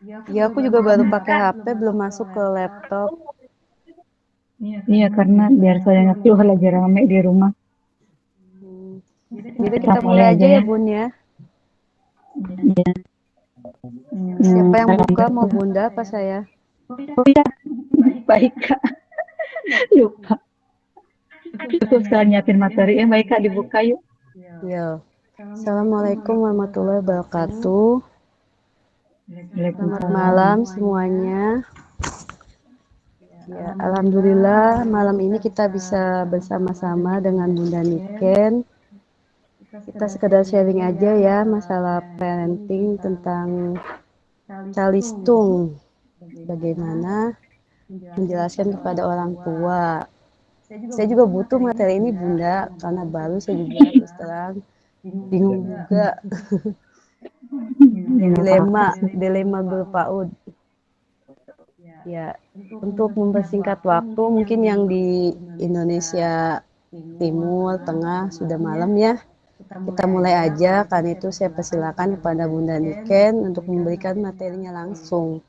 Iya, aku juga baru pakai HP, belum masuk ke laptop. Iya, karena biar saya ngerti lagi rame di rumah. Hmm. Jadi Kita kita mulai mulai aja aja ya ya. Bun ya. Iya. Siapa yang Salam buka, mau dulu. Bunda apa saya? Oh iya, baik Kak. Lupa. Cukup sekali nyiapin materi. Baik Kak, dibuka yuk. Ya. Assalamualaikum warahmatullahi wabarakatuh. Selamat Waalaikumsalam. malam semuanya. Ya, alhamdulillah malam ini kita bisa bersama-sama dengan Bunda Niken. Kita sekedar sharing aja ya masalah parenting tentang calistung. Bagaimana menjelaskan kepada orang tua. Saya juga butuh materi ini Bunda, karena baru saya juga terus terang bingung juga. Ya nggak apa-apa dilema sih. dilema berpaut. Ya, untuk mempersingkat waktu, mungkin yang di Indonesia Timur, Tengah sudah malam ya. Kita mulai aja, karena itu saya persilakan kepada Bunda Niken untuk memberikan materinya langsung.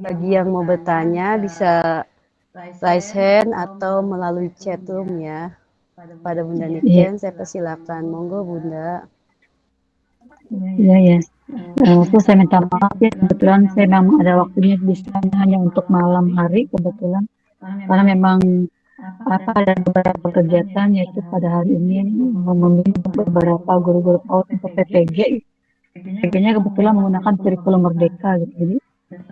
Bagi yang mau bertanya bisa raise hand atau melalui chat room ya. Pada Bunda Iya, Niken saya persilakan. Monggo Bunda. iya, ya. Terus saya minta maaf ya, kebetulan saya memang ada waktunya di sana hanya untuk malam hari kebetulan. Karena memang apa ada beberapa kegiatan yaitu pada hari ini membimbing beberapa guru-guru PAUD untuk PPG. PPG-nya kebetulan menggunakan kurikulum merdeka gitu. Jadi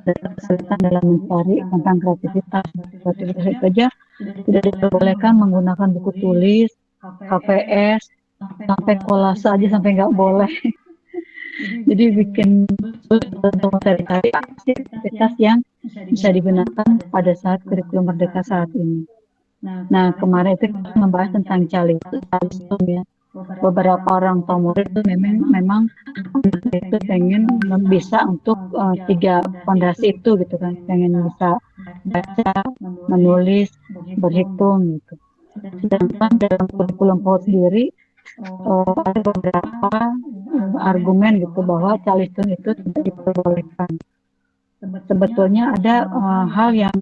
ada kesulitan dalam mencari tentang kreativitas. Kreativitas itu aja tidak diperbolehkan menggunakan buku tulis, HPS, sampai kolase aja sampai nggak boleh. Jadi bikin sulit untuk mencari aktivitas yang bisa digunakan pada saat kurikulum merdeka saat ini. Nah, kemarin itu kita membahas tentang calistung ya. Beberapa orang tua murid itu memang itu pengen bisa untuk tiga fondasi itu gitu kan, pengen bisa baca, menulis, berhitung gitu. Sedangkan dalam kurikulum PAUD sendiri ada beberapa argumen gitu bahwa calistung itu tidak diperbolehkan. Sebetulnya ada hal yang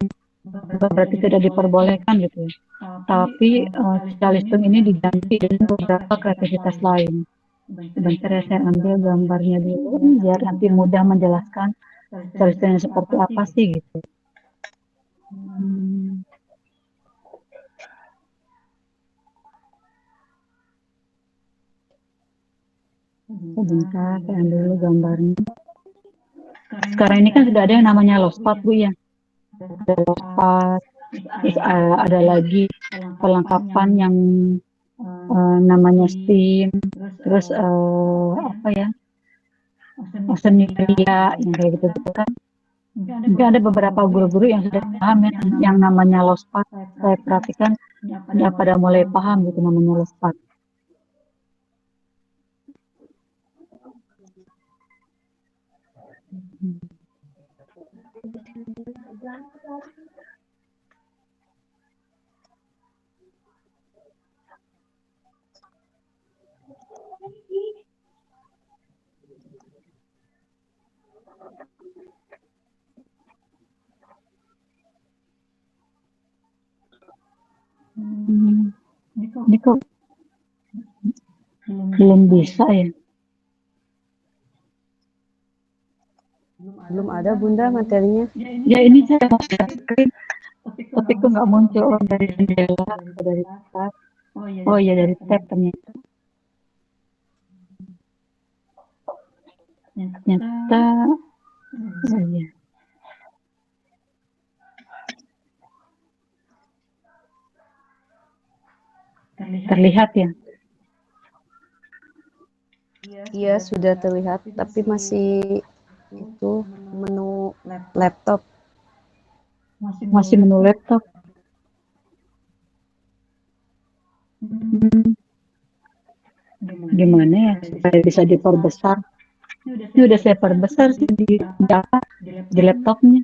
berarti tidak diperbolehkan gitu ya. Tapi calistung ini diganti dengan beberapa kreativitas lain. Sebentar ya saya ambil gambarnya dulu biar nanti mudah menjelaskan calistung seperti apa sih gitu. Hmm, Sebentar saya ambil dulu gambarnya. Sekarang ini kan sudah ada yang namanya lospat Bu ya. Ada lospat, terus ada lagi perlengkapan yang namanya STEAM, terus apa ya, seni kria yang kayak gitu gitu kan. Mungkin ada beberapa guru-guru yang sudah paham ya yang namanya lospat. Saya perhatikan dia pada mulai paham gitu namanya lospat. Hmm, Ini kok belum bisa ya? Belum ada Bunda materinya. Ya ini saya mau share screen, tapi kok nggak muncul dari jendela atau dari tab. Oh iya dari tab ternyata. Ternyata, oh iya, terlihat ya. Iya, sudah terlihat, tapi masih itu menu laptop. Masih menu laptop. Hmm, Gimana ya supaya bisa diperbesar? Ini udah saya perbesar sih di apa? Di laptopnya.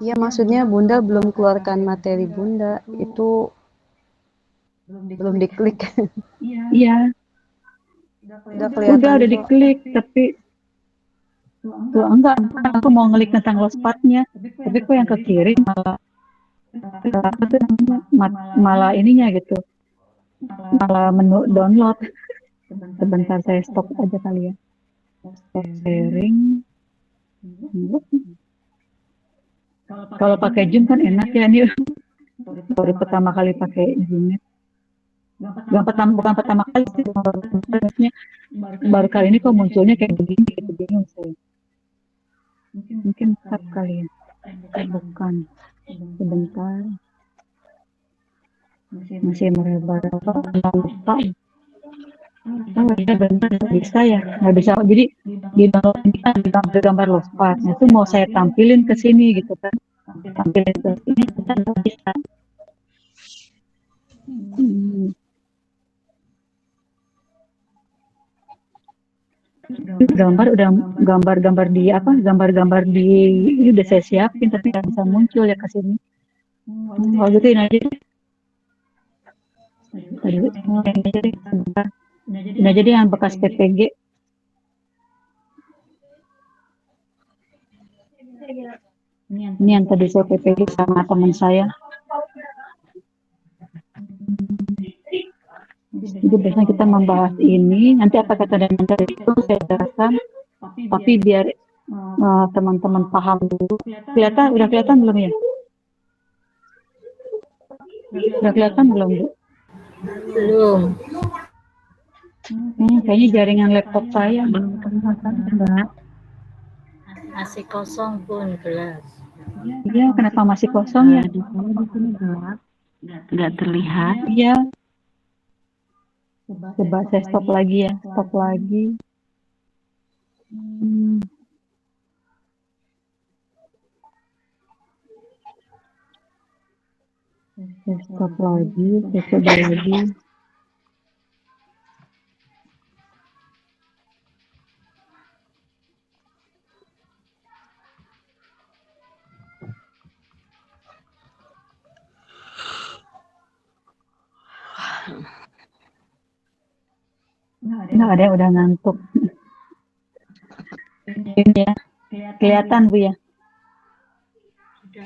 Iya, maksudnya Bunda belum keluarkan materi Bunda, itu belum diklik. Iya, Udah kelihatan udah kok. diklik, tapi Tuh enggak, aku mau ngelik tentang lospatnya, tapi kok yang ke kiri malah apa tuh namanya malah ininya gitu, malah menu download. Sebentar saya stop aja kali ya. Stop sharing. Kalau pakai Zoom kan enak ya nih. Baru pertama kali pakai Zoom. Bukan pertama kali sih, maksudnya baru kali ini kok munculnya kayak begini gitu, bingung saya. Mungkin tab kali ya. Bukan. Sebentar. Masih merebar apa? Lupa. Oh iya benar bisa ya. Nggak bisa. Jadi di download ini kan gambar lospat. Nah, itu mau saya tampilin ke sini gitu kan. Tampilin ke sini kita nggak bisa. Hmm. Gambar-gambar di apa? Gambar-gambar di ini udah saya siapin tapi nggak bisa muncul ya ke sini. Kalau gitu ini aja deh. Tadi ini aja deh. Sebentar. Ini aja deh yang bekas PPG. Ini yang tadi saya PPG sama teman saya. Jadi biasanya kita membahas ini, nanti apa kata dan nanti itu saya jelaskan, tapi biar teman-teman paham dulu. Udah kelihatan belum ya? Udah kelihatan belum, Bu? Belum. Kayaknya jaringan laptop saya. Belum kelihatan, Mbak. Masih kosong pun gelas. Iya, kenapa masih kosong ya? Di sini gelap. Nggak terlihat. Iya, coba saya stop lagi ya, stop lagi. Saya stop lagi, saya coba lagi. Nggak ada yang udah ngantuk. Ini ya, kelihatan Bu ya.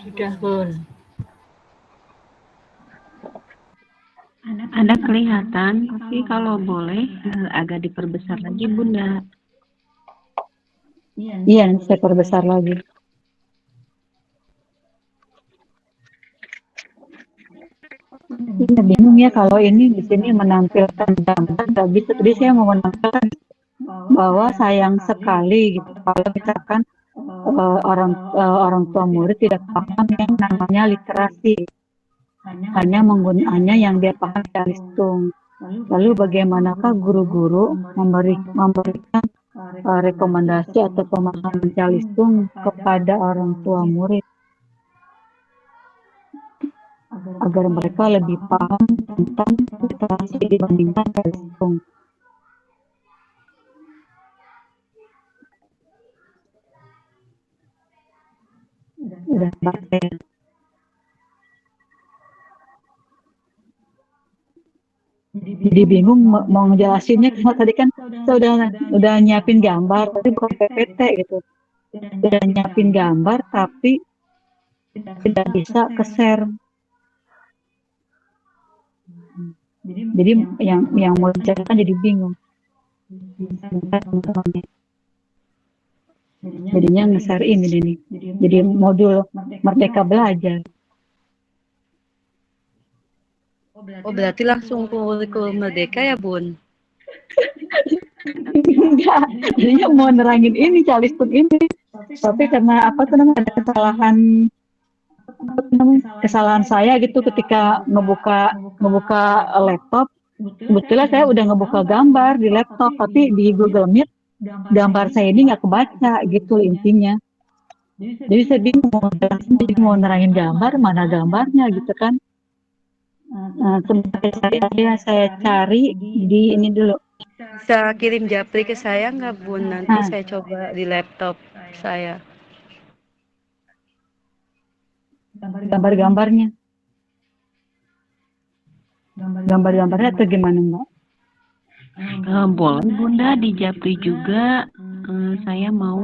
Sudah pun. Ada kelihatan, tapi kalau boleh agak diperbesar lagi, Bunda. Iya, saya perbesar lagi. Iya, bingung ya kalau ini di sini menampilkan gambar nggak bisa. Tadi saya mau menampilkan bahwa sayang sekali gitu kalau misalkan orang tua murid tidak paham yang namanya literasi, hanya menggunakannya yang dia paham dari Listung. Lalu bagaimanakah guru-guru memberikan rekomendasi atau pemahaman Calistung kepada orang tua murid agar mereka lebih paham tentang literasi dibandingkan Calistung. Udah pakai. Jadi bingung mau ngejelasinnya karena tadi kan saya udah nyiapin gambar tapi bukan PPT gitu. Udah nyiapin gambar tapi tidak bisa ke-share. Jadi yang mau diceritakan jadi bingung. Jadinya nge-share ini nih. Jadi modul Merdeka Belajar. Oh, berarti langsung kurikulum Merdeka ya, Bun? Enggak, jadinya mau nerangin ini Calistung ini. Tapi karena apa tuh namanya ada kesalahan saya gitu ketika ngebuka laptop. Sebetulnya saya udah ngebuka gambar di laptop, tapi di Google Meet gambar saya ini nggak kebaca gitu intinya. Jadi saya bingung mau jelasin, jadi mau nerangin gambar, mana gambarnya gitu kan. Nah, sebentar saya cari di ini dulu. Bisa kirim japri ke saya nggak, Bun? Nanti saya coba di laptop saya. Gambar-gambarnya. Gambar-gambarnya atau gimana Mbak? Boleh Bunda di japri juga. Saya mau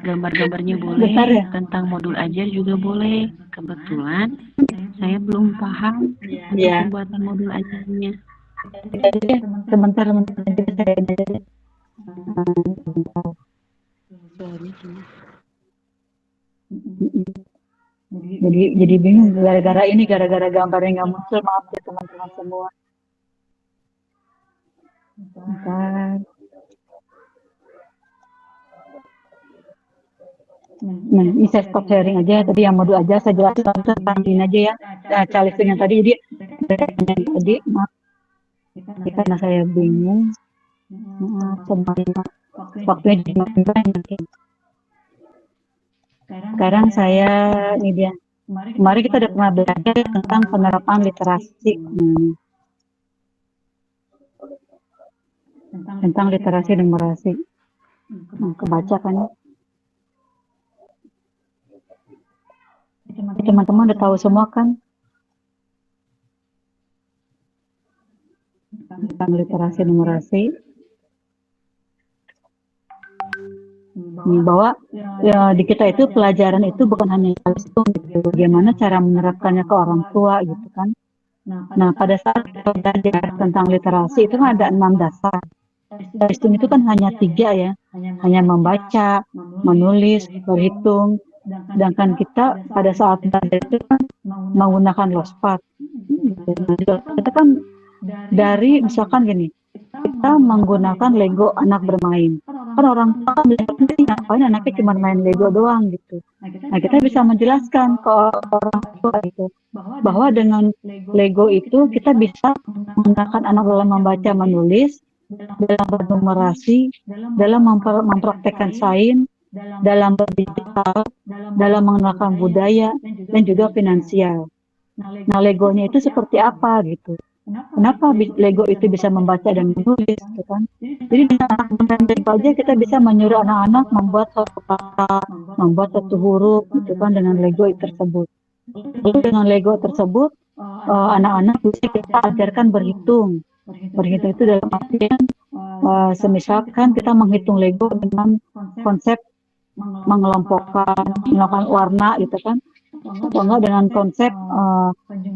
gambar-gambarnya boleh, Besar ya? tentang modul ajar juga boleh. Kebetulan saya belum paham untuk Ya. pembuatan modul ajarnya. Jadi sebentar nanti saya aja. Jadi bingung gara-gara gambarnya nggak muncul, maaf ya teman-teman semua. Bentar. Nah, ini saya stop sharing aja. Tadi yang modul aja saya jelasin tentang aja ya. Calistung yang tadi, jadi yang tadi maaf ya, karena saya bingung. Maaf teman-teman. Waktunya jadi makin banyak. Sekarang saya ini dia. Kemarin kita udah pernah belajar tentang penerapan literasi. Tentang literasi numerasi. Nah, kebaca kan ya. Teman-teman udah tahu semua kan tentang literasi numerasi. Bahwa ya, di kita itu pelajaran itu bukan hanya calistung gitu. Bagaimana cara menerapkannya ke orang tua gitu kan. Nah, pada saat kita belajar tentang literasi itu kan ada 6 dasar. Calistung itu kan hanya 3 ya. Hanya membaca, menulis, berhitung. Sedangkan kita pada saat belajar itu kan menggunakan lospat. Kita kan dari misalkan gini, kita menggunakan Lego anak bermain. Kan orang tua kan ngapain anaknya cuma main Lego doang gitu. Nah, kita bisa menjelaskan ke orang tua itu bahwa dengan Lego itu kita bisa menggunakan anak dalam membaca menulis, dalam bernumerasi, dalam mempraktekkan sains, dalam berdigital, dalam mengenalkan budaya, dan juga finansial. Nah, Legonya itu seperti apa gitu. Kenapa Lego itu bisa membaca dan menulis gitu kan. Jadi dengan anak Lego aja kita bisa menyuruh anak-anak membuat suatu kata, membuat suatu huruf gitu kan dengan Lego tersebut. Lalu dengan Lego tersebut anak-anak bisa kita ajarkan berhitung. Berhitung itu dalam artian semisalkan kita menghitung Lego dengan konsep mengelompokkan, melakukan warna gitu kan. Atau enggak dengan konsep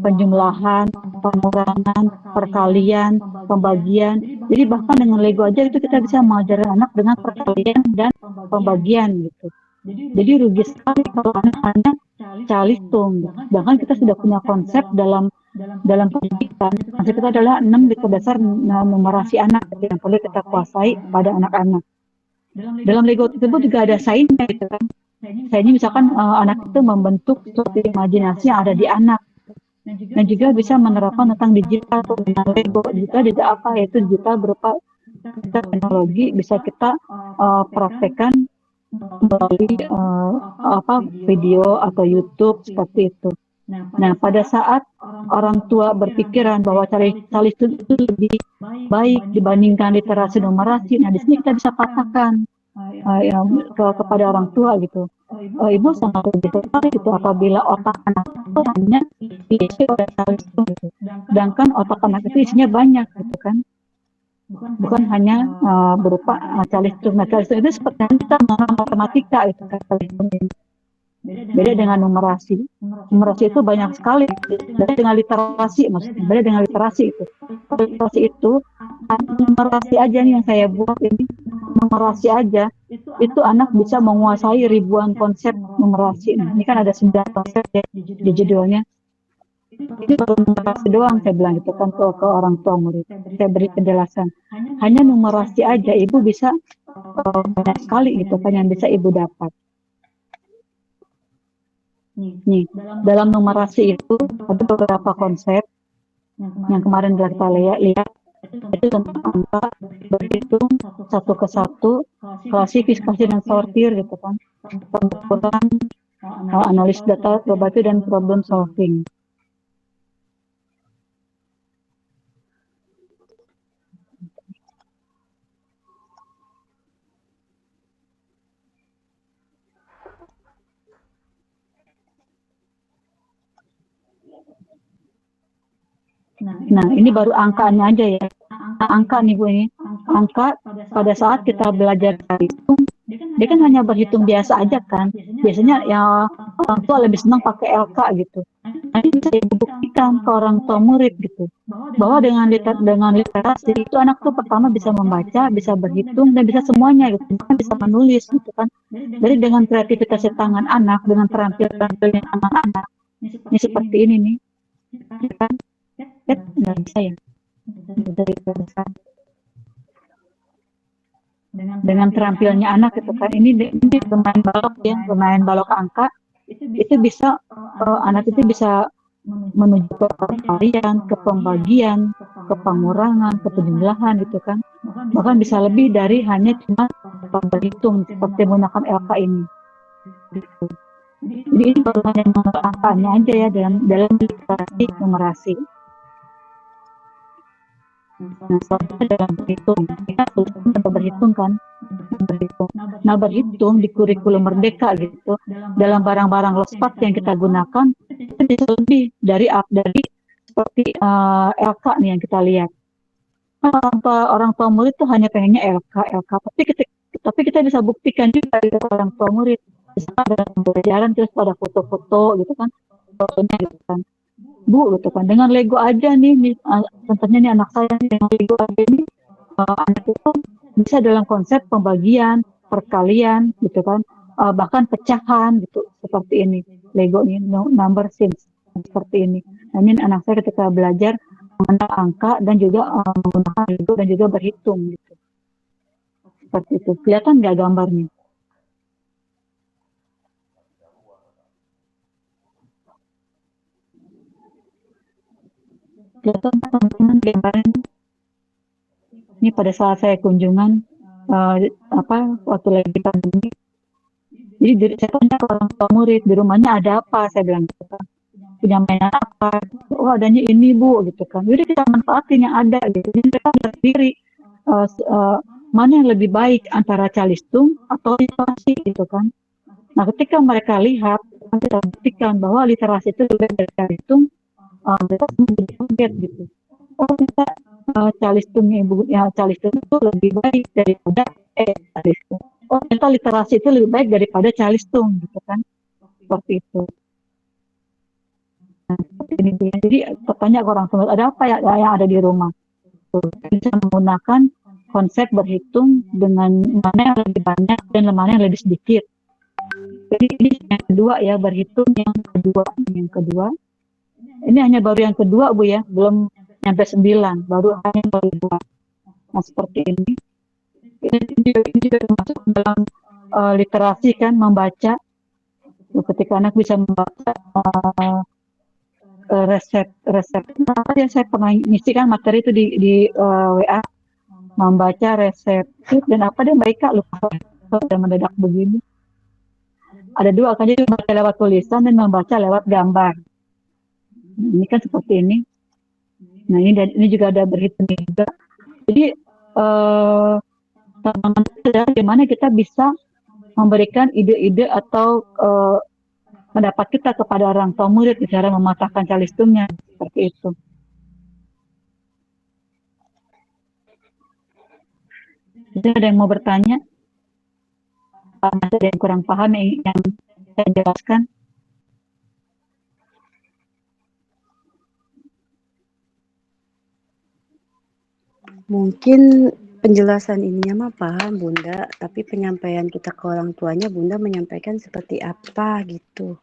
penjumlahan, pengurangan, perkalian, pembagian. Jadi bahkan dengan Lego aja itu kita bisa mengajarkan anak dengan perkalian dan pembagian gitu. Jadi rugi sekali kalau anak hanya calistung. Bahkan kita sudah punya konsep dalam pendidikan. Konsep kita adalah 6 liter dasar numerasi anak yang perlu kita kuasai pada anak-anak. Dalam Lego tersebut juga ada sainsnya gitu kan. Sainsnya misalkan anak itu membentuk suatu imajinasi yang ada di anak. Dan juga bisa menerapkan tentang digital dengan Lego. Digital juga apa? Yaitu digital berupa teknologi bisa kita praktekkan melalui video atau YouTube seperti itu. Nah, pada saat orang tua berpikiran bahwa calistung itu lebih baik dibandingkan literasi numerasi, nah di sini kita bisa katakan kepada orang tua gitu. Ibu sangat lebih tertarik gitu apabila otak anak itu hanya diisi oleh calistung gitu. Sedangkan otak anak itu isinya banyak gitu kan. Bukan hanya berupa calistung. Nah, calistung itu seperti kita mengenal matematika itu kan. Beda dengan numerasi. Numerasi itu banyak sekali. Beda dengan literasi, maksudnya. Beda dengan literasi itu. Literasi itu numerasi aja nih yang saya buat ini. Numerasi aja. Itu anak bisa menguasai ribuan konsep numerasi. Nah, ini kan ada 9 konsep ya, di judulnya. Ini baru numerasi doang saya bilang gitu kan ke orang tua murid. Saya beri penjelasan. Hanya numerasi aja ibu bisa banyak sekali gitu kan yang bisa ibu dapat. Nih, dalam numerasi itu ada beberapa konsep yang kemarin kita lihat itu tentang angka, berhitung satu ke satu, klasifikasi dan sortir gitu kan, pengumpulan, analis data, probability dan problem solving. Nah, ini baru angkanya aja ya. Angka nih Bu ini. angka pada saat kita belajar hitung, dia kan hanya berhitung biasa aja kan. Biasanya ya orang tua lebih senang pakai LK gitu. Nanti bisa dibuktikan ke orang tua murid gitu, bahwa dengan literasi itu anak tuh pertama bisa membaca, bisa berhitung, dan bisa semuanya gitu, bahkan bisa menulis gitu kan. Jadi dengan kreativitas tangan anak, dengan terampil-terampilnya tangan anak, ini seperti ini nih, ya kan? Nggak bisa ya dari dengan terampilnya anak gitu kan. Ini bermain balok ya, bermain balok angka itu bisa anak itu bisa menuju ke perkalian, ke pembagian, ke pengurangan, ke penjumlahan gitu kan. Bahkan bisa lebih dari hanya cuma berhitung seperti menggunakan LK ini. Gitu. Jadi ini baru hanya angkanya aja ya dalam literasi numerasi. Nah, soalnya dalam berhitung, kita berhitung kan, berhitung. Nah, berhitung di kurikulum Merdeka gitu, dalam barang-barang lospat yang kita gunakan, itu bisa lebih dari seperti LK nih yang kita lihat. Nah, orang tua murid tuh hanya pengennya LK, tapi kita bisa buktikan juga dari orang tua murid. Misalnya dalam pembelajaran terus pada foto-foto gitu kan, fotonya gitu kan. Bu gitu kan, dengan Lego aja nih contohnya nih anak saya nih, dengan Lego aja nih anak itu bisa dalam konsep pembagian, perkalian gitu kan, bahkan pecahan gitu seperti ini. Lego ini number sims seperti ini. Nah, ini anak saya ketika belajar mengenal angka dan juga menggunakan Lego dan juga berhitung gitu. Seperti itu. Kelihatan nggak gambarnya? Kelihatan teman-teman gambarnya? Ini pada saat saya kunjungan waktu lagi pandemi. Jadi saya tanya ke orang tua murid, di rumahnya ada apa? Saya bilang gitu kan. Punya mainan apa? Oh, adanya ini Bu gitu kan. Jadi kita manfaatin yang ada gitu. Jadi mereka lihat sendiri mana yang lebih baik antara calistung atau literasi gitu kan. Nah, ketika mereka lihat, kita buktikan bahwa literasi itu lebih dari calistung, mereka menjadi kaget gitu. Oh, kita calistung itu lebih baik daripada calistung. Oh, ternyata literasi itu lebih baik daripada calistung gitu kan. Seperti itu. Nah, ini. Jadi bertanya ke orang tua, ada apa ya yang ada di rumah? Bisa menggunakan konsep berhitung dengan mana yang lebih banyak dan mana yang lebih sedikit. Jadi ini yang kedua ya, berhitung yang kedua. Ini hanya baru yang kedua Bu ya, belum nyampe 9, baru hanya yang kedua. Nah, seperti ini. Ini juga termasuk dalam literasi kan, membaca. Ketika anak bisa membaca resep apa ya, saya pernah ngisikan materi itu di WA, membaca resep dan apa dia mereka lupa sudah mendadak begini. Ada dua kan, jadi membaca lewat tulisan dan membaca lewat gambar. Ini kan seperti ini. Nah, ini juga ada berhitung juga. Jadi tantangan adalah bagaimana kita bisa memberikan ide-ide atau pendapat kita kepada orang tua murid cara mematahkan calistungnya seperti itu. Jadi ada yang mau bertanya? Ada yang kurang paham yang saya jelaskan? Mungkin penjelasan ininya mah paham Bunda, tapi penyampaian kita ke orang tuanya Bunda menyampaikan seperti apa gitu.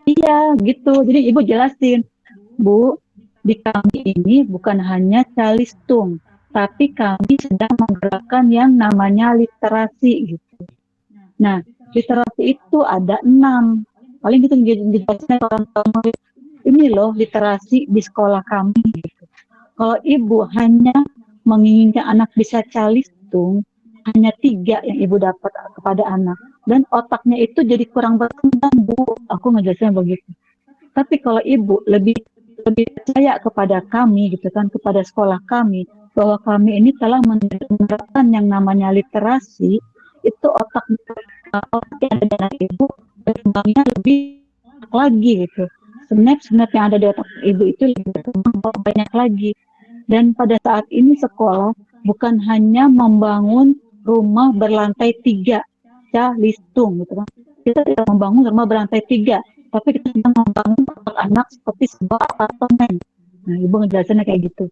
Iya, gitu. Jadi Ibu jelasin, Bu, di kami ini bukan hanya calistung, tapi kami sedang menggerakkan yang namanya literasi gitu. Nah, literasi itu ada 6. Paling gitu dijelasin orang tua, ini loh literasi di sekolah kami gitu. Kalau Ibu hanya menginginkan anak bisa calistung, hanya 3 yang Ibu dapat kepada anak. Dan otaknya itu jadi kurang berkembang, Bu. Aku ngejelasin begitu. Tapi kalau Ibu lebih percaya kepada kami gitu kan, kepada sekolah kami, bahwa kami ini telah menerapkan yang namanya literasi, itu otak yang ada dalam Ibu berkembangnya lebih lagi gitu. Snap yang ada di otak Ibu itu lebih berkembang banyak lagi. Dan pada saat ini sekolah bukan hanya membangun rumah berlantai 3, calistung gitu kan. Kita tidak membangun rumah berlantai 3, tapi kita sedang membangun anak seperti sebuah apartemen. Nah, ibu ngejelasinnya kayak gitu.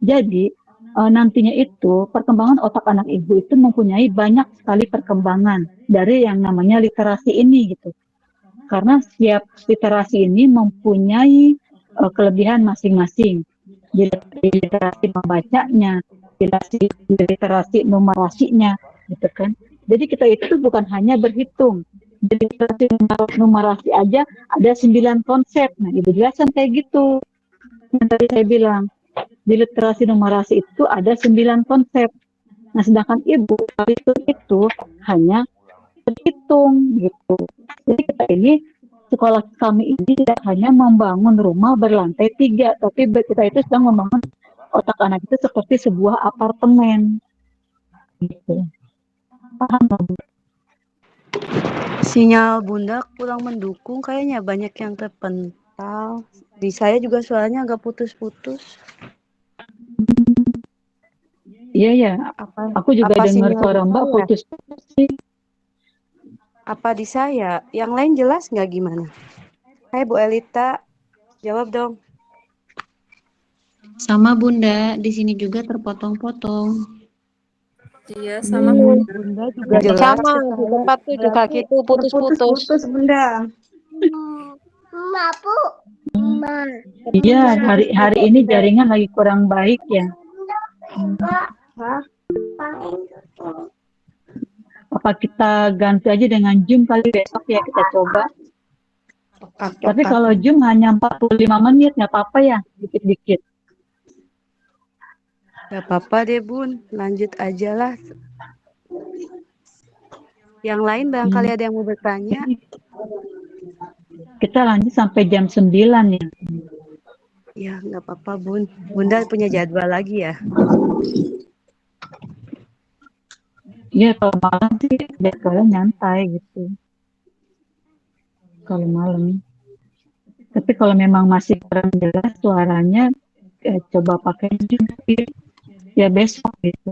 Jadi nantinya itu perkembangan otak anak ibu itu mempunyai banyak sekali perkembangan dari yang namanya literasi ini gitu. Karena setiap literasi ini mempunyai kelebihan masing-masing. Di literasi membacanya, literasi numerasinya, gitu kan. Jadi kita itu bukan hanya berhitung. Di literasi numerasi aja ada 9 konsep. Nah, ibu jelaskan kayak gitu. Yang tadi saya bilang, di literasi numerasi itu ada 9 konsep. Nah, sedangkan ibu itu hanya berhitung gitu. Jadi kita ini sekolah kami ini tidak hanya membangun rumah berlantai 3, tapi kita itu sedang membangun otak anak itu seperti sebuah apartemen. Gitu. Paham nggak, Bu? Sinyal Bunda kurang mendukung, kayaknya banyak yang terpental. Di saya juga suaranya agak putus-putus. Iya ya, aku juga dengar sinyal di suara Mbak saya? putus-putus sih. Apa di saya? Yang lain jelas nggak gimana? Hai Bu Elita, jawab dong. Sama Bunda, di sini juga terpotong-potong. Iya, sama Bunda. Bunda juga jelas. Sama, di tempatku juga gitu, putus-putus. Putus-putus Bunda. Iya, hari ini jaringan lagi kurang baik ya. Apa kita ganti aja dengan Zoom kali besok ya, kita coba. Tapi kalau Zoom hanya 45 menit, nggak apa-apa ya, dikit-dikit. Gak apa-apa deh Bun, lanjut aja lah. Yang lain barangkali ada yang mau bertanya. Kita lanjut sampai jam 9 ya. Ya nggak apa-apa Bun. Bunda punya jadwal lagi ya. Iya, kalau malam sih jadwalnya nyantai gitu. Kalau malam. Tapi kalau memang masih kurang jelas suaranya, coba pakai Zoom. Ya besok gitu.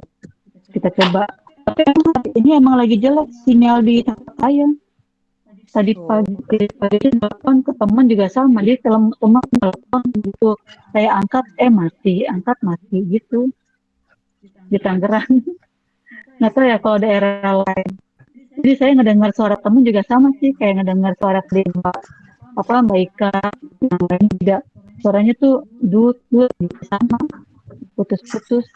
Kita coba. Tapi ini emang lagi jelek sinyal di tempat saya. Tadi pagi telepon ke teman juga sama. Dia teman telepon gitu. Saya angkat, mati. Angkat, mati gitu. Di Tangerang. Nggak tahu ya kalau daerah lain. Jadi saya ngedengar suara temen juga sama sih. Kayak ngedengar suara Mbak Ika. Yang lain juga. Suaranya tuh dut gitu sama. Putus-putus.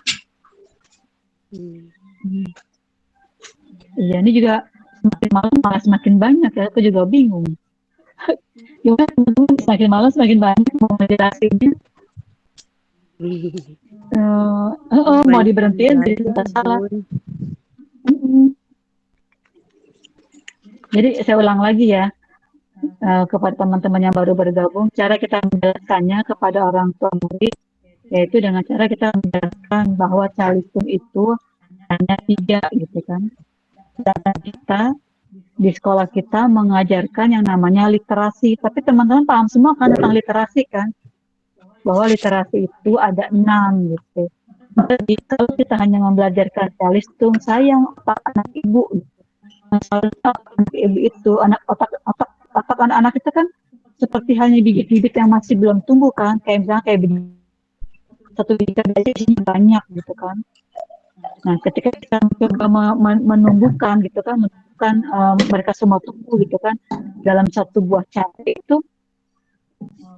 Iya, ini juga semakin malam malah semakin banyak ya, aku juga bingung. Gimana teman-teman, semakin malam semakin banyak mau ngejelasinnya. Mau diberhentiin jadi tidak salah. Jadi saya ulang lagi ya, kepada teman-teman yang baru bergabung, cara kita menjelaskannya kepada orang tua murid, yaitu dengan cara kita menjelaskan bahwa calistung itu hanya 3 gitu kan. Sedangkan kita di sekolah kita mengajarkan yang namanya literasi. Tapi teman-teman paham semua kan tentang literasi kan? Bahwa literasi itu ada 6 gitu. Jadi kalau kita hanya membelajarkan calistung, sayang otak anak ibu. Masalah anak ibu itu, otak anak-anak kita kan seperti halnya bibit-bibit yang masih belum tumbuh kan? Kayak misalnya kayak satu bibit aja isinya banyak gitu kan? Nah, ketika kita coba menumbuhkan gitu kan, mereka semua tumbuh gitu kan, dalam satu buah cari itu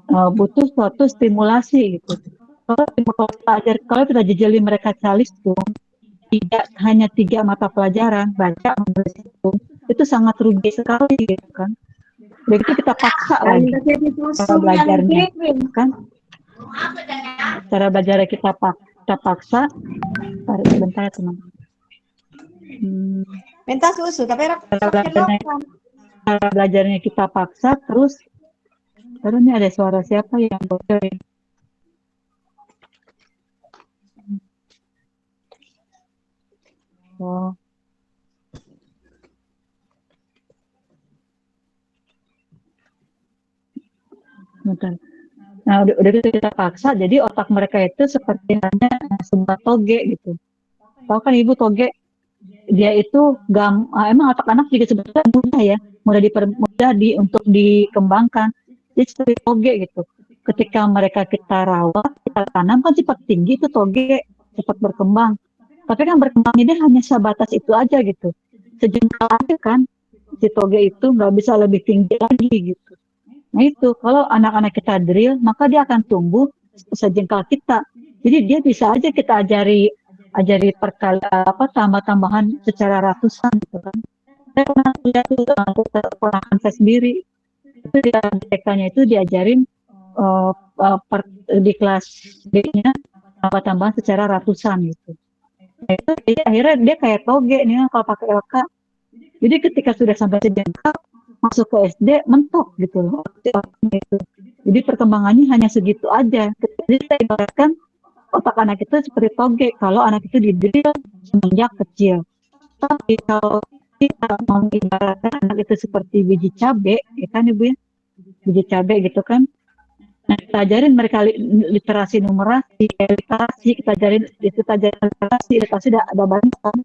butuh suatu stimulasi gitu. Kalau kita jejeli mereka calistung, tidak hanya 3 mata pelajaran, baca, menulis itu sangat rugi sekali gitu kan. Begitu kita paksa lagi cara belajarnya, kan? Cara belajar kita paksa. Tarik sebentar teman-teman. Minta susu, tapi cara belajarnya kita paksa, terus ini ada suara siapa yang bocor ya? Oh. Bentar. Nah, udah kita paksa, jadi otak mereka itu seperti hanya sebuah toge gitu. Tahu kan Ibu toge? Dia itu emang otak anak juga sebetulnya mudah ya, untuk dikembangkan. Jadi seperti toge gitu. Ketika mereka kita rawat, kita tanam kan cepat tinggi itu toge, cepat berkembang. Tapi kan berkembangnya dia hanya sebatas itu aja gitu. Sejengkal aja kan, si toge itu nggak bisa lebih tinggi lagi gitu. Nah itu, kalau anak-anak kita drill, maka dia akan tumbuh sejengkal kita. Jadi dia bisa aja kita ajari tambah-tambahan secara ratusan gitu kan. Saya pernah lihat itu untuk keponakan saya sendiri. Itu di TK-nya itu diajarin di kelas B-nya tambah-tambahan secara ratusan gitu. Nah, itu jadi akhirnya dia kayak toge nih kalau pakai LK. Jadi ketika sudah sampai sejengkal masuk ke SD mentok gitu loh. Gitu. Jadi perkembangannya hanya segitu aja. Jadi saya ibaratkan otak anak itu seperti toge kalau anak itu didrill semenjak kecil. Tapi kalau kita mau ibaratkan anak itu seperti biji cabai, ya kan Ibu ya, biji cabai gitu kan. Nah, kita ajarin mereka literasi numerasi, kita ajarin literasi ada banyak kan,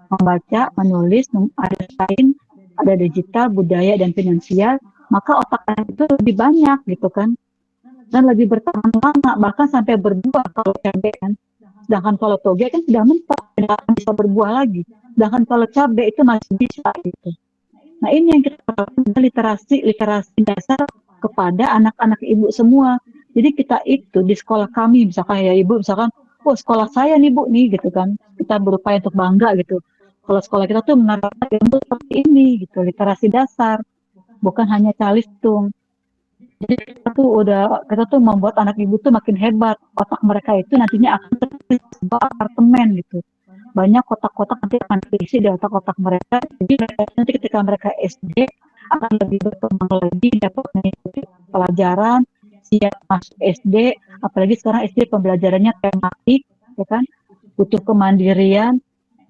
membaca, menulis, ada sains, ada digital, budaya dan finansial, maka otak anak itu lebih banyak gitu kan, dan lebih bertahan lama, bahkan sampai berbuah kalau cabai kan. Sedangkan kalau toge kan sudah mentok, tidak akan bisa berbuah lagi. Sedangkan kalau cabai itu masih bisa gitu. Nah ini yang kita lakukan, literasi dasar kepada anak-anak ibu semua. Jadi kita itu di sekolah kami, misalkan ya ibu, misalkan, oh sekolah saya nih bu nih gitu kan, kita berupaya untuk bangga gitu. Kalau sekolah kita tuh menerapkan ilmu seperti ini gitu, literasi dasar, bukan hanya calistung. Jadi kita tuh membuat anak ibu tuh makin hebat. Otak mereka itu nantinya akan seperti sebuah apartemen gitu. Banyak kotak-kotak nanti akan terisi di otak-otak mereka. Jadi nanti ketika mereka SD akan lebih berkembang lagi, dapat mengikuti pelajaran, siap masuk SD. Apalagi sekarang SD pembelajarannya tematik, ya kan? Butuh kemandirian.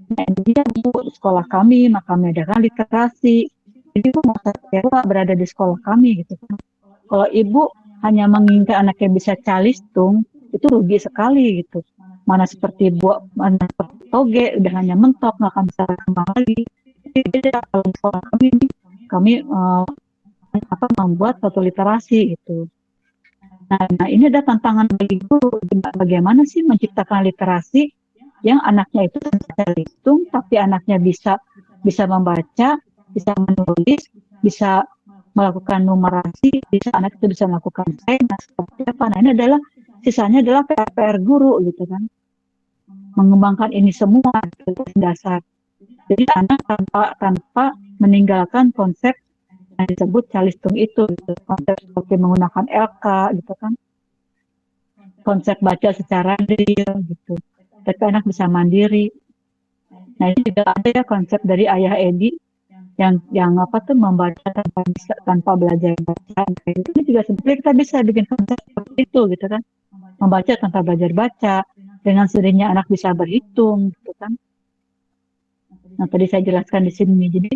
Nah, dia di sekolah kami, maka mengadakan literasi. Jadi bu masa kecewa berada di sekolah kami gitu kan. Kalau ibu hanya menginginkan anaknya bisa calistung, itu rugi sekali gitu. Mana seperti mana seperti toge, udah hanya mentok, nggak akan bisa berkembang lagi. Jadi kalau sekolah kami membuat satu literasi itu. Nah, ini ada tantangan bagi guru. Bagaimana sih menciptakan literasi yang anaknya itu bisa calistung, tapi anaknya bisa membaca, bisa menulis, bisa melakukan numerasi, anak itu bisa melakukan sains, seperti apa. Nah, ini sisanya adalah PR guru gitu kan. Mengembangkan ini semua itu dasar. Jadi anak tanpa meninggalkan konsep yang disebut calistung itu, gitu. Konsep seperti menggunakan LK gitu kan. Konsep baca secara real gitu. Tapi anak bisa mandiri. Nah, ini juga ada ya konsep dari Ayah Edi yang membaca tanpa belajar baca. Ini juga sebetulnya kita bisa bikin konsep seperti itu gitu kan, membaca tanpa belajar baca, dengan sendirinya anak bisa berhitung gitu kan. Nah tadi saya jelaskan di sini. Jadi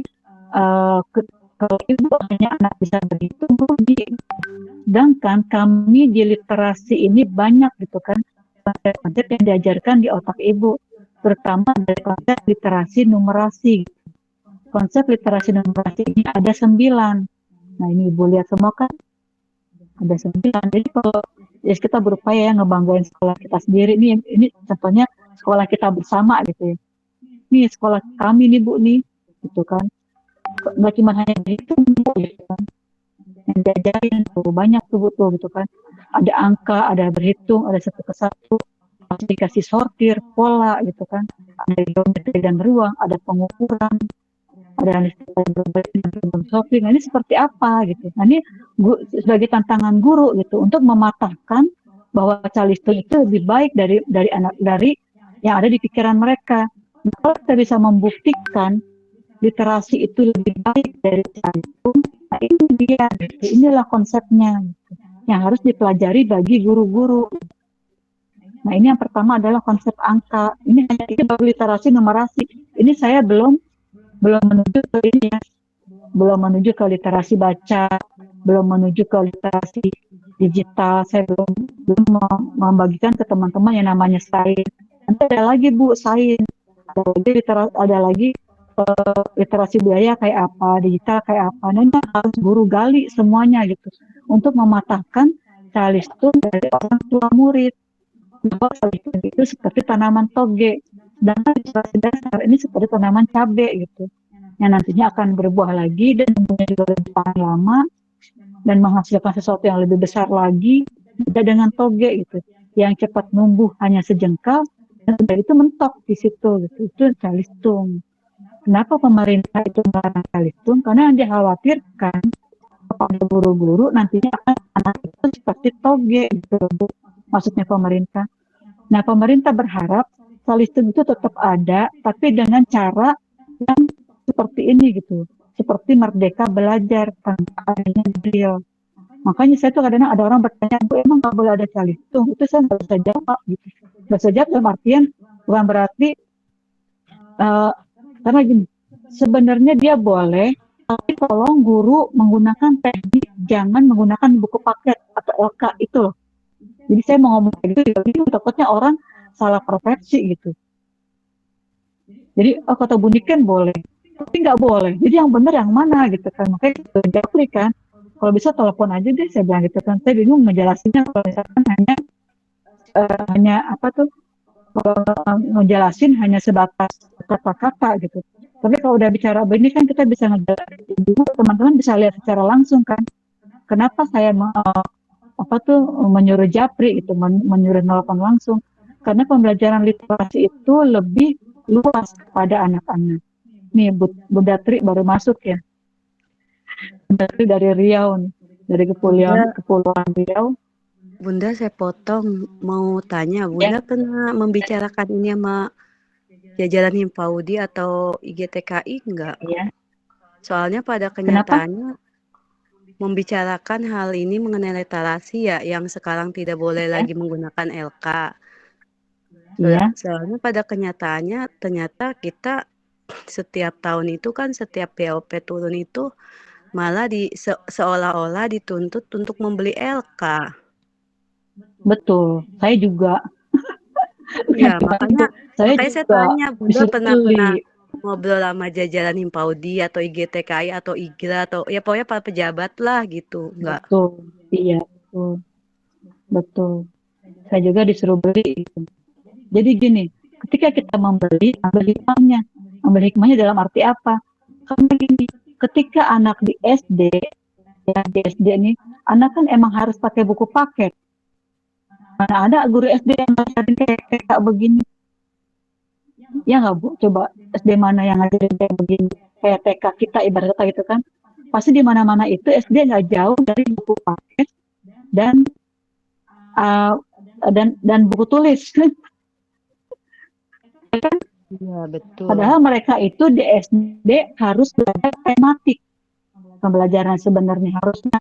kalau ibu hanya anak bisa berhitung, sedangkan kami di literasi ini banyak gitu kan konsep-konsep yang diajarkan di otak ibu, terutama dari konsep literasi numerasi. Konsep literasi numerasi ini ada 9. Nah ini ibu lihat semua kan ada 9. Jadi kalau kita berupaya ya ngebanggain sekolah kita sendiri. Ini contohnya sekolah kita bersama gitu ya. Ini sekolah kami nih bu nih, gitu kan. Nggak cuma hanya itu bu, gitu kan. Yang diajarin tuh banyak tuh betul gitu kan. Ada angka, ada berhitung, ada satu ke satu, aplikasi sortir, pola gitu kan. Ada geometri dan ruang, ada pengukuran, ada problem solving. Nah, ini seperti apa gitu. Nah, ini sebagai tantangan guru gitu untuk mematahkan bahwa calistung itu lebih baik dari yang ada di pikiran mereka. Nah, kalau kita bisa membuktikan literasi itu lebih baik dari calistung, nah ini dia, gitu. Inilah konsepnya gitu, yang harus dipelajari bagi guru-guru. Nah, ini yang pertama adalah konsep angka. Ini hanya baru literasi numerasi. Ini saya belum menuju ke ini ya, belum menuju ke literasi baca, belum menuju ke literasi digital. Saya belum membagikan ke teman-teman yang namanya sains. Nanti ada lagi Bu sains, ada lagi literasi budaya kayak apa, digital kayak apa. Dan harus guru gali semuanya gitu untuk mematahkan calistung dari orang tua murid. Bahwa calistung itu seperti tanaman toge, sedangkan literasi dasar ini seperti tanaman cabai gitu, yang nantinya akan berbuah lagi dan tumbuhnya juga lebih tahan lama dan menghasilkan sesuatu yang lebih besar lagi. Beda dengan toge gitu, yang cepat numbuh hanya sejengkal dan udah itu mentok di situ gitu. Itu calistung. Kenapa pemerintah itu melarang calistung? Karena yang dikhawatirkan kepada guru-guru nantinya akan anak itu seperti toge gitu, Bu. Maksudnya pemerintah. Nah, pemerintah berharap calistung itu tetap ada, tapi dengan cara yang seperti ini gitu, seperti merdeka belajar tanpa adanya drill. Makanya saya tuh kadang ada orang bertanya, Bu, emang nggak boleh ada calistung? Itu saya nggak bisa jawab gitu. Nggak bisa jawab dalam artian bukan berarti uh, karena gini, sebenarnya dia boleh, tapi tolong guru menggunakan teknik, jangan menggunakan buku paket atau LK itu loh. Jadi saya mau ngomong kayak gitu, jadi takutnya orang salah persepsi gitu. Jadi kata Buniken boleh, tapi nggak boleh. Jadi yang benar yang mana gitu kan? Makanya kita japri kan. Kalau bisa telepon aja deh, saya bilang gitu kan. Saya bingung ngejelasinnya kalau misalkan hanya apa tuh ngejelasin hanya sebatas kata-kata gitu. Tapi kalau udah bicara begini kan kita bisa ngejelasin, teman-teman bisa lihat secara langsung kan. Kenapa saya apa tuh menyuruh japri itu, menyuruh nelpon langsung? Karena pembelajaran literasi itu lebih luas kepada anak-anak. Nih, Bu Datri baru masuk ya. Bu Datri dari Riau nih, dari Kepulauan Riau. Bunda, saya potong. Mau tanya, Bunda Ya, pernah membicarakan ini sama jajaran Himpaudi atau IGTKI enggak? ya. Soalnya pada Kenapa? kenyataannya membicarakan hal ini mengenai literasi ya, yang sekarang tidak boleh Ya, lagi menggunakan LK. iya, Soalnya pada kenyataannya ternyata kita setiap tahun itu kan setiap POP turun itu malah seolah-olah dituntut untuk membeli LK. betul. Saya juga. Ya, Bukan cuma itu, makanya saya makanya saya juga tanya, Bunda disuruh pernah beli. pernah ngobrol sama jajaran Himpaudi atau IGTKI atau IGRA atau ya pokoknya para pejabat lah gitu, enggak? Betul, iya, betul, betul. Saya juga disuruh beli itu. Jadi gini, ketika kita membeli, ambil hikmahnya. Ambil hikmahnya dalam arti apa? Karena gini, ketika anak di SD, ya di SD ini, anak kan emang harus pakai buku paket. Mana ada guru SD yang ngajarin kayak begini? Ya nggak Bu? Coba SD mana yang ngajarin kayak begini? Kayak TK kita, ibarat kata gitu kan. Pasti di mana-mana itu SD nggak jauh dari buku paket dan uh, dan buku tulis. Iya, betul. Padahal mereka itu di SD harus belajar tematik. Pembelajaran sebenarnya harusnya.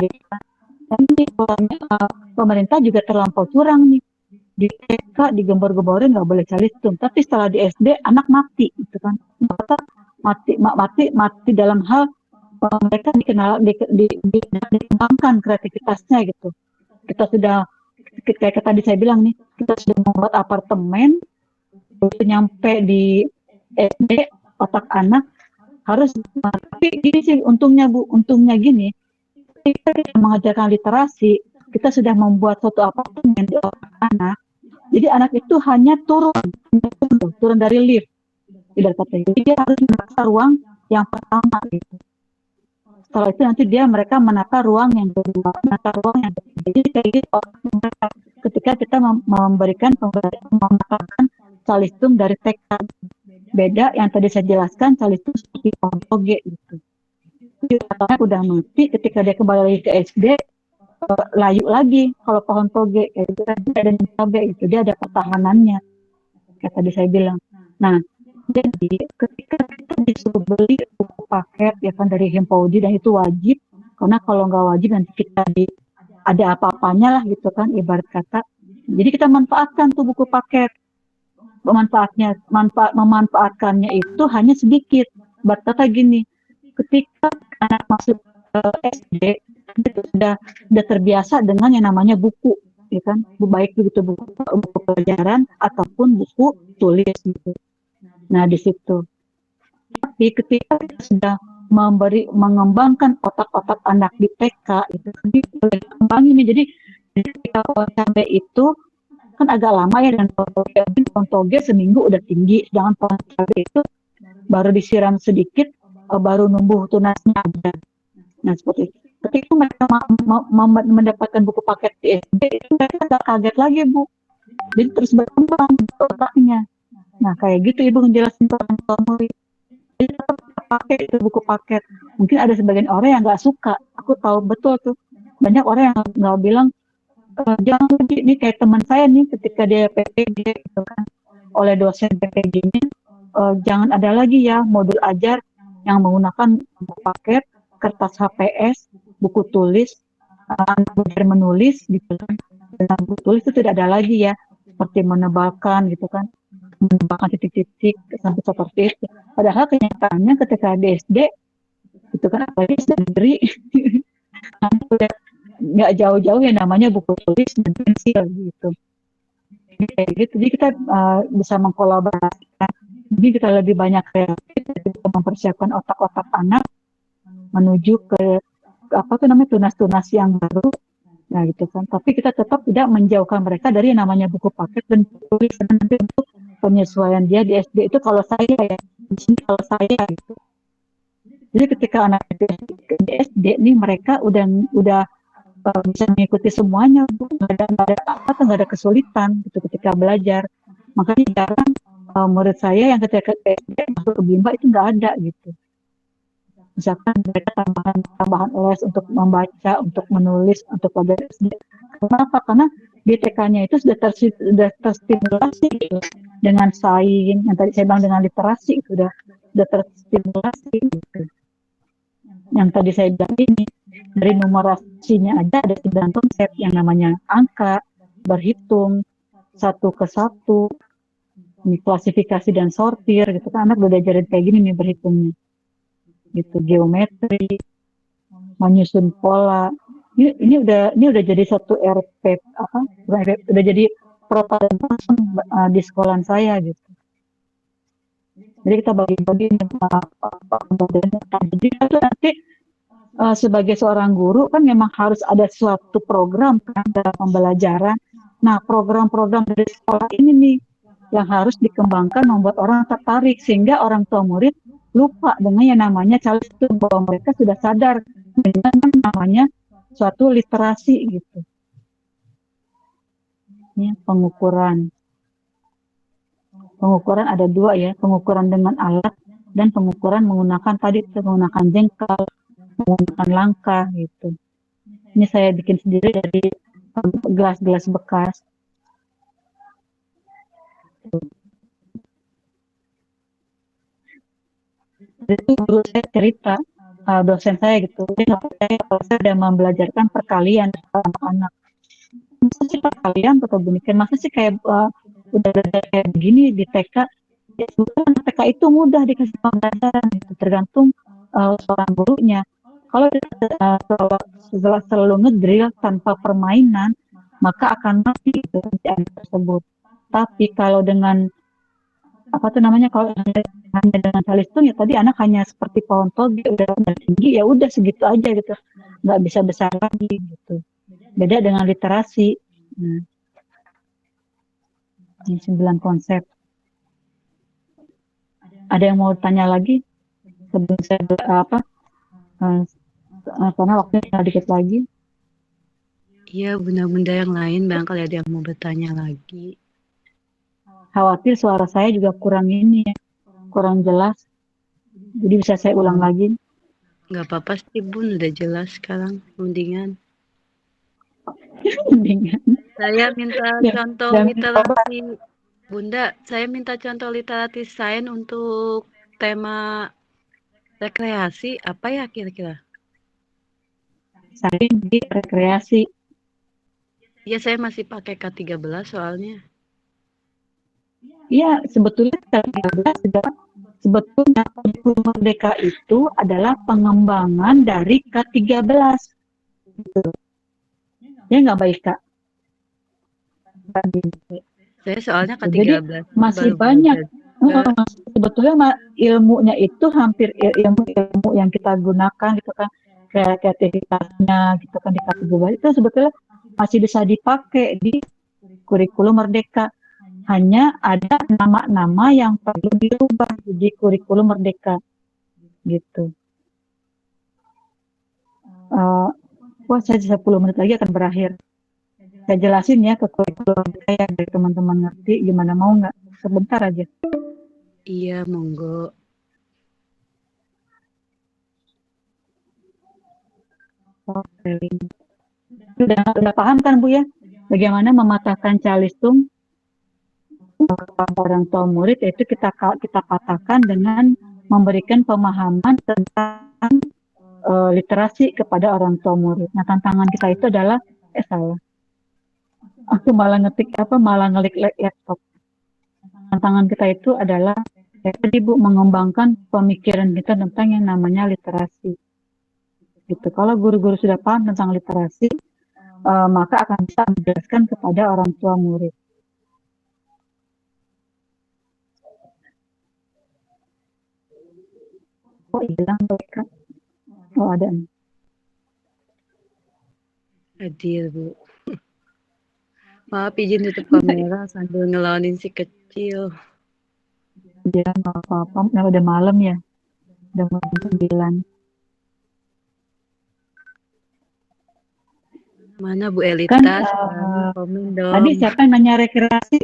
Tapi pemerintah juga terlampau curang nih. Di TK digembor-gemborin nggak boleh calistung. Tapi setelah di SD anak mati, gitu kan? Mati dalam hal mereka dikenal dikembangkan kreativitasnya gitu. Kita sudah kayak tadi saya bilang nih, kita sudah membuat apartemen, itu nyampe di SD otak anak harus, tapi gini sih untungnya Bu, untungnya gini, ketika kita mengajarkan literasi, kita sudah membuat suatu apartemen di otak anak, jadi anak itu hanya turun dari lift, tidak kata, jadi dia harus menata ruang yang pertama gitu. Setelah itu nanti mereka menata ruang yang kedua, menata ruang yang ketiga. Jadi kayak gitu mereka ketika kita memberikan mematahkan calistung dari TK. Beda yang tadi saya jelaskan, calistung seperti pohon toge gitu. Jadi udah mati, ketika dia kembali lagi ke SD, layu lagi kalau pohon toge kayak gitu kan, ada cabai itu dia ada pertahanannya kayak tadi saya bilang. Nah, jadi ketika kita disuruh beli buku paket ya kan dari Himpaudi, dan itu wajib, karena kalau nggak wajib nanti kita ada apa-apanya lah gitu kan, ibarat kata. Jadi kita manfaatkan tuh buku paket. Memanfaatkannya itu hanya sedikit. Ibarat kata gini, ketika anak masuk ke SD, sudah terbiasa dengan yang namanya buku, ya kan, baik begitu buku pelajaran ataupun buku tulis gitu. Nah di situ. Tapi ketika kita sudah mengembangkan otak-otak anak di TK itu kembangin nih. Jadi ketika sampai itu kan agak lama ya, dan pohon toge seminggu udah tinggi, sedangkan pohon cabai itu baru disiram sedikit baru numbuh tunasnya ada. Nah seperti itu. Ketika mereka mendapatkan buku paket di SD itu mereka agak kaget lagi Bu, jadi terus berkembang otaknya. Nah kayak gitu Ibu ngejelasin ke orang tua murid, jadi tetap pakai itu buku paket. Mungkin ada sebagian orang yang nggak suka, aku tahu betul tuh, banyak orang yang nggak bilang jangan ini kayak teman saya nih ketika dia PPG gitu kan, oleh dosen PPG-nya jangan ada lagi ya modul ajar yang menggunakan buku paket, kertas HPS, buku tulis, belajar menulis gitu kan. Dengan buku tulis itu tidak ada lagi ya, seperti menebalkan gitu kan, menebalkan titik-titik sampai seperti itu. Padahal kenyataannya ketika di SD itu kan apalagi sendiri nggak jauh-jauh ya namanya buku tulis dan pensil gitu. Jadi kita bisa mengkolaborasikan. Jadi kita lebih banyak kreatif, kita mempersiapkan otak-otak anak menuju ke apa tuh namanya tunas-tunas yang baru. Nah gitu kan. Tapi kita tetap tidak menjauhkan mereka dari yang namanya buku paket dan tulis. Nanti untuk penyesuaian dia di SD itu kalau saya ya, di sini kalau saya gitu. Jadi ketika anak di SD nih mereka udah bisa mengikuti semuanya, nggak ada kesulitan gitu ketika belajar. Makanya jarang murid saya yang ketika SD masuk ke Bimba itu nggak ada gitu. Misalkan mereka tambahan les untuk membaca, untuk menulis, untuk pelajaran SD. Kenapa? Karena di TK-nya itu sudah terstimulasi gitu, dengan sains, yang tadi saya bilang dengan literasi sudah terstimulasi gitu. Yang tadi saya bilang ini, dari numerasinya aja ada 9 konsep yang namanya angka, berhitung, 1 ke 1, ini klasifikasi dan sortir gitu kan, anak udah diajarin kayak gini nih berhitungnya. Gitu, geometri, menyusun pola. Ini udah jadi satu RP apa? Udah jadi program di sekolah saya gitu. Jadi kita bagi-bagi jadi itu nanti sebagai seorang guru kan memang harus ada suatu program kan dalam pembelajaran. Nah, program-program dari sekolah ini nih yang harus dikembangkan membuat orang tertarik sehingga orang tua murid lupa dengan yang namanya Calistung, bahwa mereka sudah sadar dengan namanya suatu literasi gitu. Ini pengukuran. Pengukuran ada 2 ya, pengukuran dengan alat dan pengukuran menggunakan jengkal, menggunakan langkah gitu. Ini saya bikin sendiri dari gelas-gelas bekas. Itu guru saya cerita, dosen saya gitu, dia nggak percaya kalau saya sudah membelajarkan perkalian anak-anak. Masa sih perkalian atau demikian? Masa sih kayak udah belajar kayak begini di TK? Ya, TK itu mudah dikasih pembelajaran gitu, tergantung seorang gurunya. Kalau selalu ngedrill tanpa permainan, maka akan mati gitu anak tersebut. Tapi kalau dengan apa tuh namanya, kalau hanya dengan Calistung ya tadi anak hanya seperti pohon toge udah tinggi ya udah segitu aja gitu, nggak bisa besar lagi gitu. Beda dengan literasi. Nah, ini 9 konsep. Ada yang mau tanya lagi sebelum saya karena waktunya tinggal dikit lagi. Iya, bunda-bunda yang lain barangkali ada yang mau bertanya lagi. Khawatir suara saya juga kurang ini ya, kurang jelas. Jadi bisa saya ulang lagi. Nggak apa-apa sih Bun, udah jelas sekarang. Mendingan. Saya minta contoh literasi. Bunda, saya minta contoh literasi sains untuk tema rekreasi. Apa ya kira-kira? Sains di rekreasi. Ya, saya masih pakai K13 soalnya. Iya, sebetulnya sebetulnya kurikulum merdeka itu adalah pengembangan dari K13. Gitu. Ya nggak baik Kak? Saya soalnya Jadi ke-13 masih baru banyak. belajar. Sebetulnya ilmunya itu hampir ilmu yang kita gunakan gitu kan, kreativitasnya gitu kan di kategori itu sebetulnya masih bisa dipakai di kurikulum Merdeka. Hanya ada nama-nama yang perlu dirubah di kurikulum Merdeka gitu. Wah, saya 10 menit lagi akan berakhir. Saya jelasin ya ke kurikulum Merdeka ya, biar teman-teman ngerti gimana, mau nggak? Sebentar aja. Iya, monggo. Oke. Udah paham kan Bu ya? Bagaimana mematahkan calistung orang tua murid, yaitu kita patahkan dengan memberikan pemahaman tentang literasi kepada orang tua murid. Nah, tantangan kita itu adalah salah. Aku malah ngelik laptop. Tantangan kita itu adalah tadi Bu mengembangkan pemikiran kita tentang yang namanya literasi. Gitu. Kalau guru-guru sudah paham tentang literasi, maka akan bisa menjelaskan kepada orang tua murid. Oh, hilang mereka. Oh, ada. Hadir, Bu. Maaf, izin tutup kamera sambil ngelawanin si kecil. Ya, nggak apa-apa. Nah, udah malam ya. Udah mau jam 9. Mana Bu Elita? Kan Komen tadi dong. siapa yang nanya rekreasi?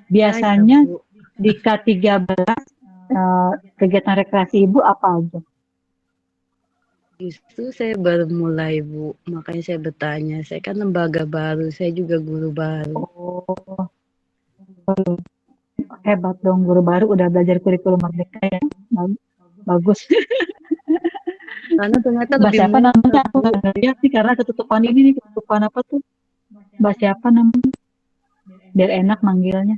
Biasanya Hai, Bu. di K13 kegiatan rekreasi Ibu apa aja? Justru saya baru mulai, Bu. Makanya saya bertanya. Saya kan lembaga baru, saya juga guru baru. Oh, hebat dong, guru baru udah belajar kurikulum Merdeka ya. Bagus. Karena ternyata Mbak lebih siapa mudah, namanya? Aku Bu. nggak lihat sih karena ketutupan ini nih, ketutupan apa tuh? Mbak siapa namanya? Biar enak manggilnya.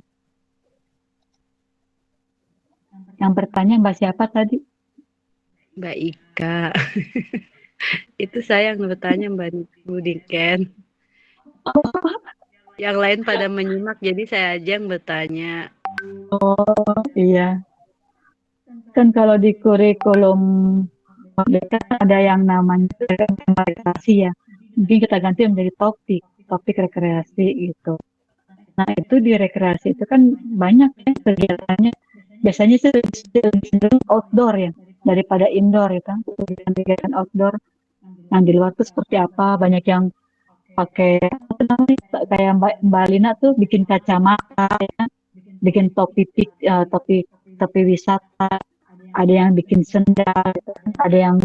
Yang bertanya Mbak siapa tadi? Mbak Ika. Itu saya yang bertanya Mbak Budiken. Yang lain pada menyimak, jadi saya aja yang bertanya. Oh iya. Kan kalau di kurikulum Merdeka ada yang namanya rekreasi ya. Mungkin kita ganti menjadi topik rekreasi gitu. Nah itu di rekreasi itu kan banyak ya kegiatannya. Biasanya sih lebih cenderung outdoor ya daripada indoor ya kan. Kegiatan outdoor yang di luar tuh seperti apa? Banyak yang pakai apa namanya kayak Mbak Lina tuh bikin kacamata, ya kan? Bikin topi wisata. Ada yang bikin sendal, gitu kan. Ada yang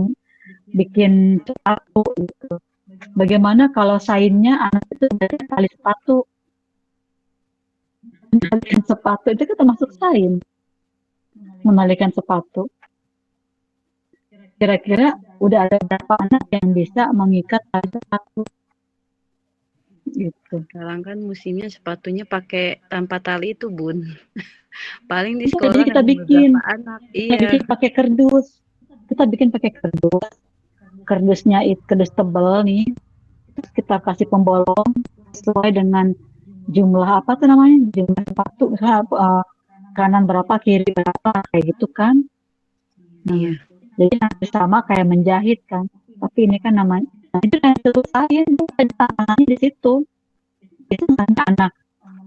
bikin sepatu gitu. Bagaimana kalau sainnya anak itu dari tali sepatu? Menalikan sepatu itu kan termasuk sain, menalikan sepatu. Kira-kira udah ada berapa anak yang bisa mengikat tali sepatu gitu. Sekarang kan musimnya sepatunya pakai tanpa tali itu, Bun. Paling di Jadi sekolah kita hanya bikin, beberapa anak. Iya. pakai kardus. Kita bikin pakai kardus. Kardusnya itu kardus tebal nih. Terus kita kasih pembolong sesuai dengan jumlah apa tuh namanya? Jumlah sepatu misalnya kanan berapa, kiri berapa kayak gitu kan. Nah, Iya. jadi hampir sama kayak menjahit kan. Tapi ini kan namanya itu kan saya tantangannya di situ. Itu anak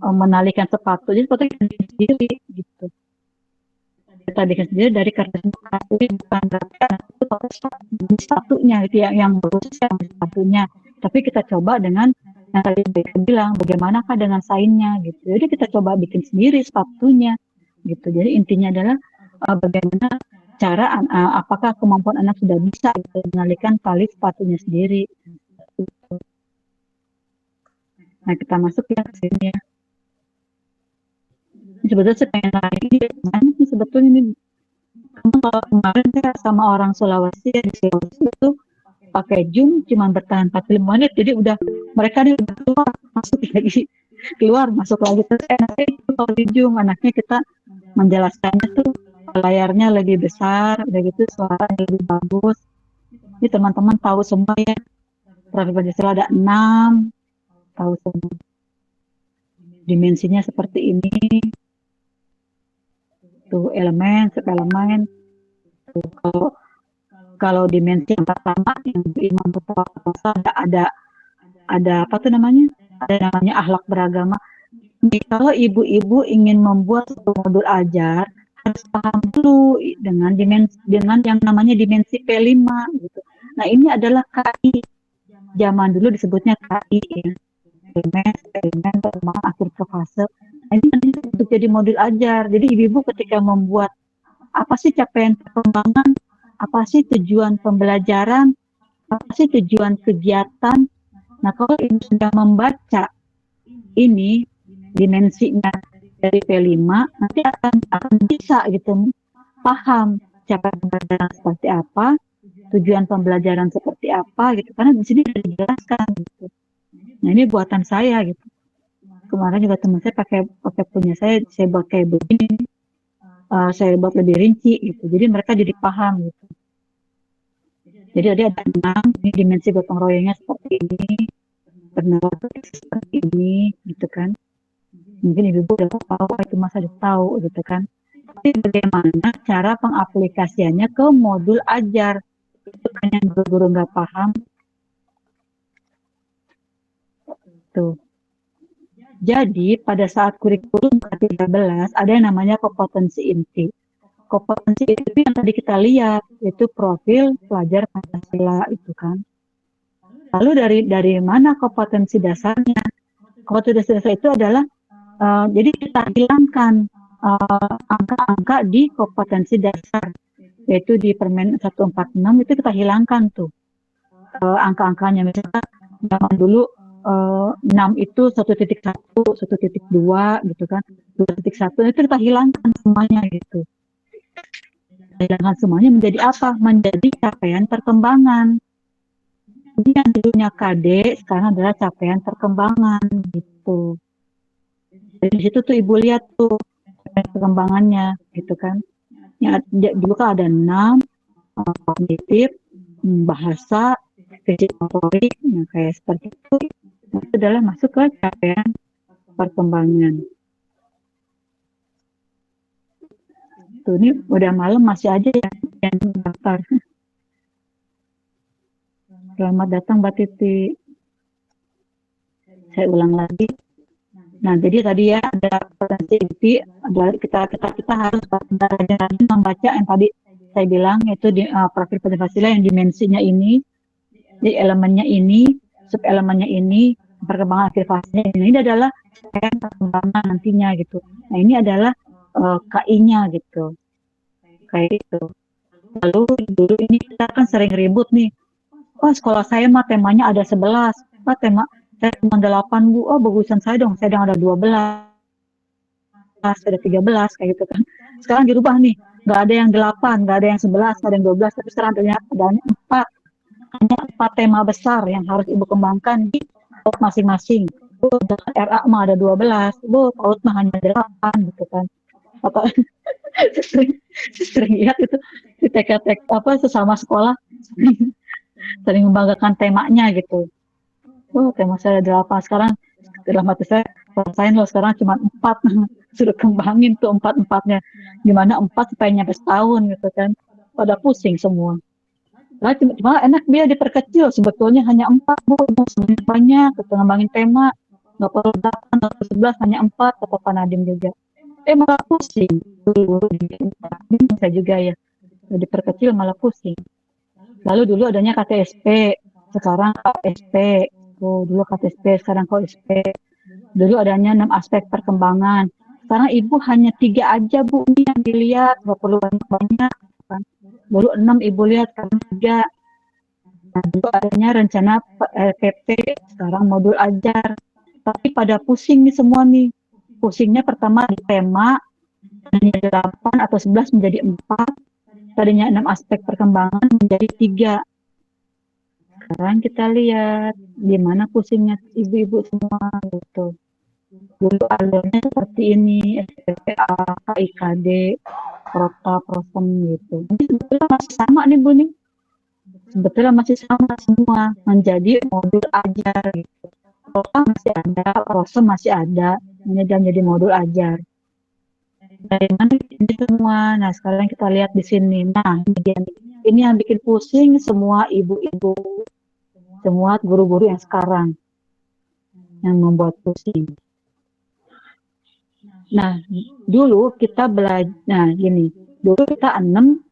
menalikan sepatu. Jadi sepatu kita bikin sendiri gitu. Kita bikin sendiri dari kertas bekas. Jadi bukan berarti anak itu pakai sepatunya itu yang bagus yang sepatunya. Tapi kita coba dengan yang tadi mereka bilang bagaimanakah dengan sainnya gitu. Jadi kita coba bikin sendiri sepatunya gitu. Jadi intinya adalah bagaimana cara apakah kemampuan anak sudah bisa gitu, mengalihkan tali sepatunya sendiri. Nah kita masuk ya ke sini ya. Ini sebetulnya saya pengen lari ini banyak nih sebetulnya ini. Kalau kemarin saya sama orang Sulawesi ya, di Sulawesi itu pakai Zoom cuma bertahan 45 menit jadi udah mereka nih udah keluar masuk lagi keluar masuk lagi terus enaknya itu kalau di Zoom anaknya kita menjelaskannya tuh layarnya lebih besar udah gitu suaranya lebih bagus. Ini teman-teman tahu semua ya, Prof. Pancasila ada 6 tahu semua. dimensinya seperti ini, tuh elemen, subelemen. Kalau kalau dimensi yang pertama yang Imam Bukhari ada apa tuh namanya? Ada namanya akhlak beragama. Nih, kalau ibu-ibu ingin membuat satu modul ajar, harus paham dulu dengan yang namanya dimensi P5 gitu. Nah, ini adalah KI. Zaman dulu disebutnya KI ya. Elemen, perkembangan akhir ke fase. Nah, ini nanti untuk jadi modul ajar. Jadi ibu-ibu ketika membuat apa sih capaian perkembangan, apa sih tujuan pembelajaran, apa sih tujuan kegiatan. Nah, kalau ibu sudah membaca ini dimensinya dari P5, nanti akan bisa gitu paham capaian pembelajaran seperti apa, tujuan pembelajaran seperti apa gitu. Karena di sini sudah dijelaskan gitu. Nah, ini buatan saya gitu. Kemarin juga teman saya pakai punya saya buat kayak begini, saya buat lebih rinci gitu. Jadi mereka jadi paham gitu. Jadi ada 6, ini dimensi gotong royongnya seperti ini, penerapan seperti ini gitu kan. Mungkin ibu udah tahu, itu masa udah tahu gitu kan. Tapi bagaimana cara pengaplikasiannya ke modul ajar? Itu kan yang guru-guru nggak paham. Tuh. Jadi pada saat kurikulum ke-13 ada yang namanya kompetensi inti. Kompetensi itu yang tadi kita lihat, yaitu profil pelajar Pancasila itu kan. Lalu dari mana kompetensi dasarnya? Kompetensi dasar itu adalah jadi kita hilangkan angka-angka di kompetensi dasar, yaitu di Permen 146 itu kita hilangkan tuh angka-angkanya. Misalnya zaman dulu 6 itu 1.1, 1.2 gitu kan, 2.1 itu kita hilangkan semuanya gitu. Hilangkan semuanya menjadi apa? Menjadi capaian perkembangan. Ini yang dulunya KD sekarang adalah capaian perkembangan gitu. Dari situ tuh ibu lihat tuh perkembangannya gitu kan. Ya, dulu kan ada 6, kognitif, bahasa, fisik motorik, nah kayak seperti itu. Itu adalah masuk ke capaian perkembangan. Tuh ini udah malam masih aja yang daftar. Selamat datang Mbak Titi. Saya ulang lagi. Nah, jadi tadi ya ada potensi inti, kita harus rajin membaca yang tadi saya bilang, yaitu di profil Pancasila yang dimensinya ini, di elemennya ini, sub elemennya ini, perkembangan akhir fasenya ini adalah perkembangan nantinya gitu. Nah, ini adalah KI-nya gitu, kayak itu. Lalu dulu ini kita kan sering ribut nih, oh sekolah saya mah temanya ada 11, oh tema saya cuma 8 Bu, oh bagusan saya dong ada 12, ada 13 kayak gitu kan. Sekarang dirubah nih, nggak ada yang 8, nggak ada yang 11, nggak ada yang 12, tapi sekarang adanya 4. Hanya 4 tema besar yang harus ibu kembangkan di masing-masing. RA mah ada 12, Bu, PAUD mah hanya 8 gitu kan. Apa sering lihat itu di TK apa sesama sekolah sering membanggakan temanya gitu. Oh, tema saya ada 8 sekarang. Dalam hati saya, rasain loh sekarang cuma 4. Sudah kembangin tuh 4-4-nya. Gimana 4 supaya nyampe setahun gitu kan. Pada pusing semua. Nah, cuma enak dia diperkecil. Sebetulnya hanya 4, Bu. Banyak, kita ngembangin tema. Nggak perlu 8 atau 11, hanya 4, kata Pak Nadiem juga. Malah pusing. Dulu bisa juga ya. Diperkecil malah pusing. Lalu dulu adanya KTSP. Sekarang KSP. Dulu KTSP, sekarang KSP. Dulu adanya 6 aspek perkembangan. Sekarang ibu hanya 3 aja Bu yang dilihat, nggak perlu banyak-banyak. Kan. Dulu 6 ibu lihat, sekarang 3. Nah, dulu adanya rencana PP, sekarang modul ajar. Tapi pada pusing nih semua nih. Pusingnya pertama di tema, tadinya 8 atau 11 menjadi 4. Tadinya 6 aspek perkembangan menjadi 3. Sekarang kita lihat di mana pusingnya ibu-ibu semua gitu. Dulu alurnya seperti ini, SPPA, KIKD, Prota, Prosem gitu. Ini sebetulnya masih sama nih Bu nih. Sebetulnya masih sama semua menjadi modul ajar gitu. Prota masih ada, Prosem masih ada. dan jadi modul ajar. Dari mana ini semua? Nah, sekarang kita lihat di sini. Nah, ini yang bikin pusing semua ibu-ibu, semua guru-guru yang sekarang yang membuat pusing. Nah, dulu kita belajar, nah gini, dulu kita 6